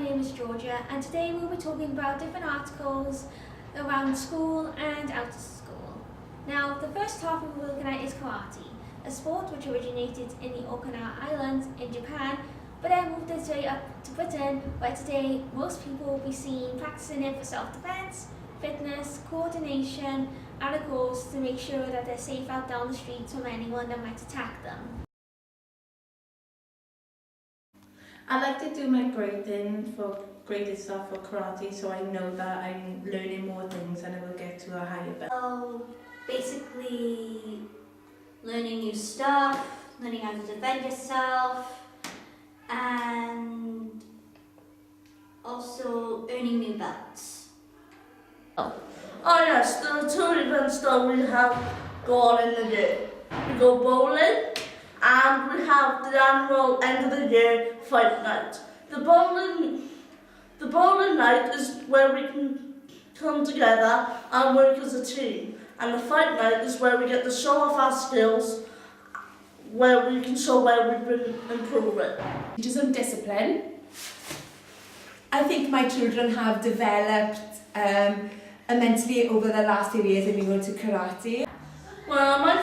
name is Georgia, and today we'll be talking about different articles around school and out of school. Now, the first topic we're looking at is karate, a sport which originated in the Okinawa Islands in Japan, but then moved its way up to Britain, where today most people will be seen practicing it for self-defense, fitness, coordination, and of course to make sure that they're safe out down the streets from anyone that might attack them. I like to do my graded stuff for karate, so I know that I'm learning more things and I will get to a higher level. So basically learning new stuff, learning how to defend yourself, and also earning new belts. Oh yes, there are two events that we have gone in the year. We go bowling and we have the annual end of the year fight night. The bowling night is where we can come together and work as a team. And the fight night is where we get to show off our skills, where we can show where we've been improving. Teaches them discipline. I think my children have developed immensely over the last few years in being able to karate. Well, my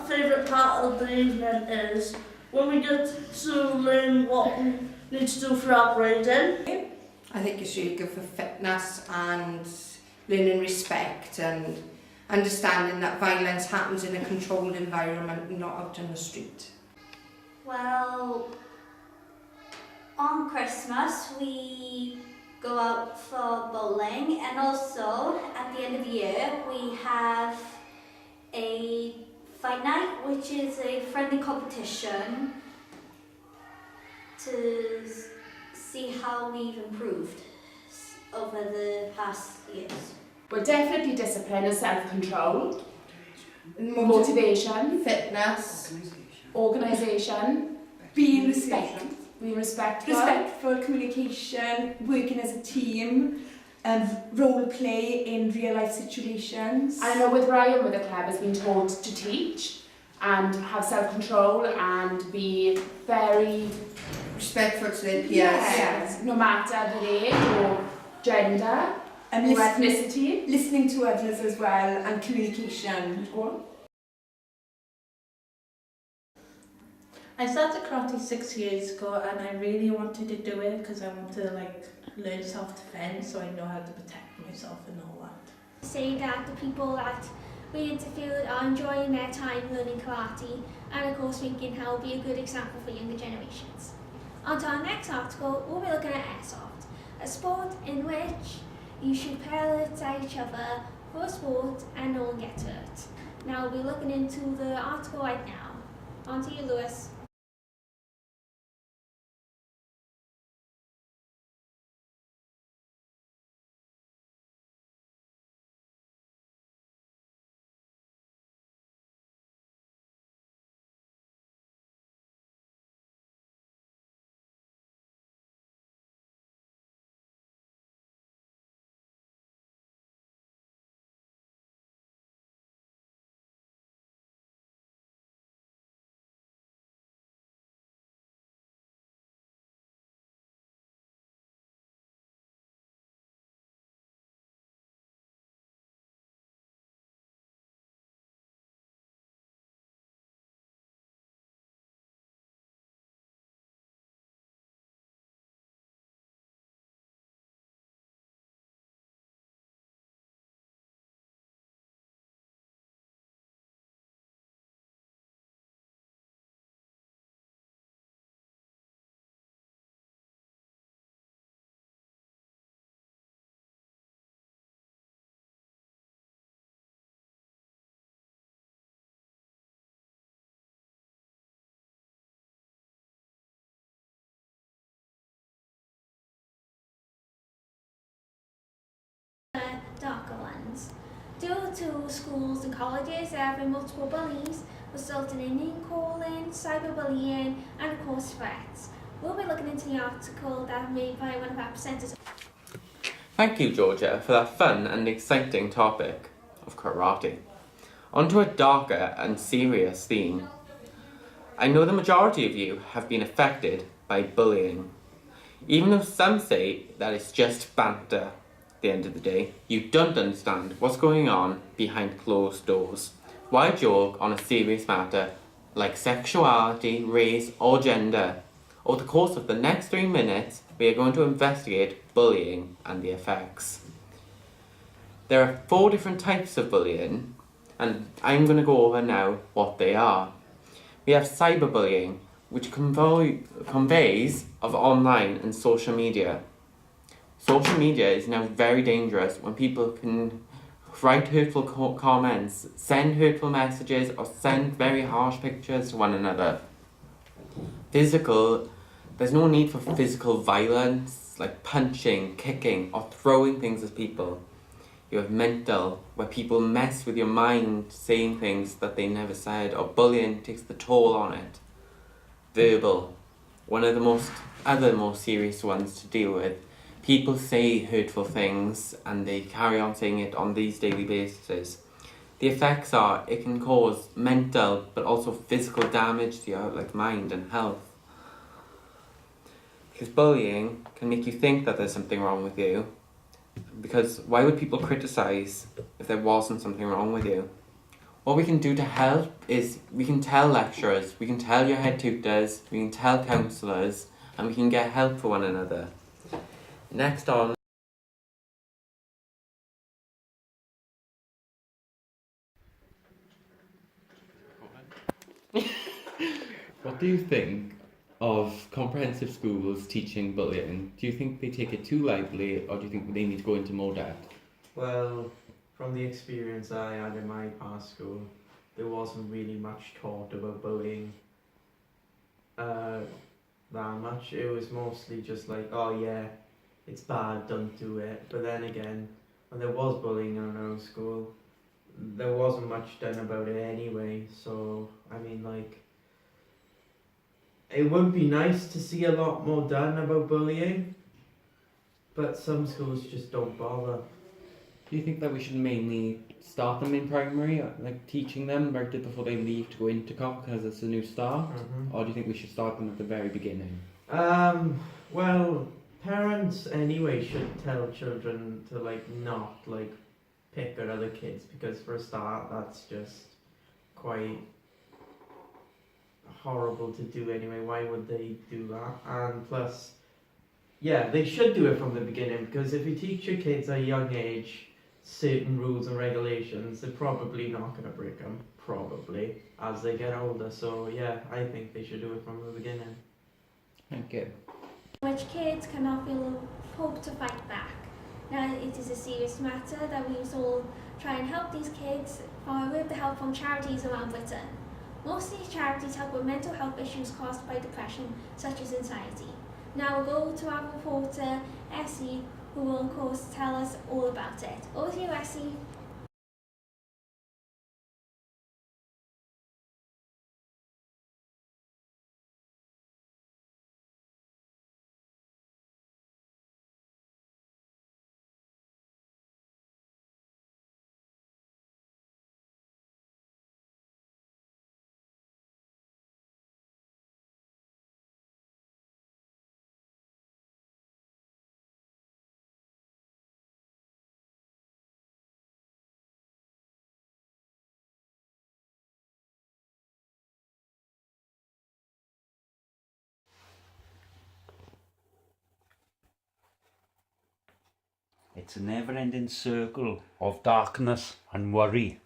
favourite part of the evening is when we get to learn what we need to do for our grading. I think it's really good for fitness and learning respect and understanding that violence happens in a controlled environment, not out in the street. Well, on Christmas we go out for bowling, and also at the end of the year we have a fight night, which is a friendly competition to see how we've improved over the past years. Well, definitely discipline and self-control, motivation, Fitness, organisation, being respectful, communication, working as a team, role play in real life situations. I know with Ryan with the club has been taught to teach and have self-control and be very respectful to their peers. yes, no matter the age or gender And or ethnicity. listening to others as well, and communication. I started karate 6 years ago and I really wanted to do it because I want to learn self-defense, so I know how to protect myself and all that. Say that the people that we interviewed are enjoying their time learning karate, and of course thinking how it will be a good example for younger generations. On to our next article, we'll be looking at airsoft, a sport in which you shoot pellets at each other for a sport and no one gets hurt. Now we'll be looking into the article right now. On to you, Lewis. Darker ones. Due to schools and colleges having multiple bullies, resulting in name-calling, cyberbullying, and of course threats. We'll be looking into the article that made by one of our presenters. Thank you, Georgia, for that fun and exciting topic of karate. Onto a darker and serious theme. I know the majority of you have been affected by bullying. Even though some say that it's just banter at the end of the day, you don't understand what's going on behind closed doors. Why joke on a serious matter like sexuality, race, or gender? Over the course of the next 3 minutes, we are going to investigate bullying and the effects. There are 4 different types of bullying, and I'm going to go over now what they are. We have cyberbullying, which conveys of online and social media. Social media is now very dangerous when people can write hurtful comments, send hurtful messages, or send very harsh pictures to one another. There's no need for physical violence, like punching, kicking, or throwing things at people. You have mental, where people mess with your mind, saying things that they never said, or bullying takes the toll on it. Verbal, one of the other most serious ones to deal with. People say hurtful things and they carry on saying it on these daily bases. The effects are it can cause mental but also physical damage to your mind and health. Because bullying can make you think that there's something wrong with you. Because why would people criticise if there wasn't something wrong with you? What we can do to help is we can tell lecturers, we can tell your head tutors, we can tell counsellors, and we can get help for one another. Next on. What do you think of comprehensive schools teaching bullying? Do you think they take it too lightly, or do you think they need to go into more depth? Well, from the experience I had in my past school, there wasn't really much taught about bullying that much. It was mostly just like, oh yeah, it's bad, don't do it. But then again, when there was bullying in our school, there wasn't much done about it anyway. So, I mean, like, it would be nice to see a lot more done about bullying, but some schools just don't bother. Do you think that we should mainly start them in primary, like teaching them right before they leave to go into COP because it's a new start? Or do you think we should start them at the very beginning? Well, parents anyway should tell children to not pick at other kids, because for a start that's just quite horrible to do anyway. Why would they do that? And plus, yeah, they should do it from the beginning, because if you teach your kids at a young age certain rules and regulations, they're probably not going to break them, probably, as they get older. So yeah, I think they should do it from the beginning. Thank you. Which kids cannot feel hope to fight back. Now it is a serious matter that we must all try and help these kids with the help from charities around Britain. Most of these charities help with mental health issues caused by depression, such as anxiety. Now we'll go to our reporter, Essie, who will of course tell us all about it. Over to you, Essie. It's a never-ending circle of darkness and worry.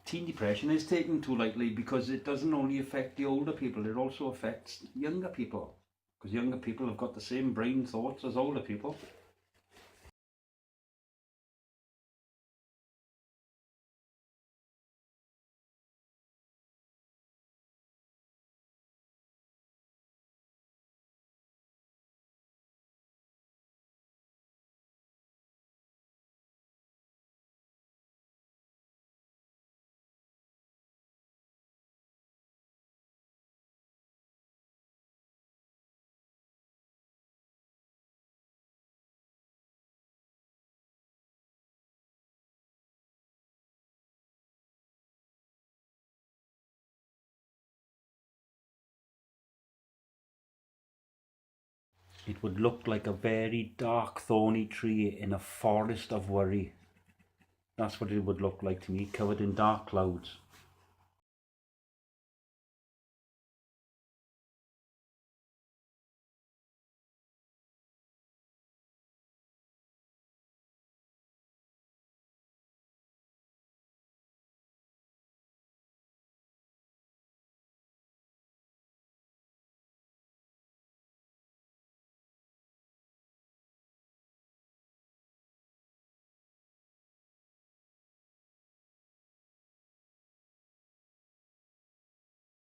Teen depression is taken too lightly because it doesn't only affect the older people, it also affects younger people. Because younger people have got the same brain thoughts as older people. It would look like a very dark, thorny tree in a forest of worry. That's what it would look like to me, covered in dark clouds.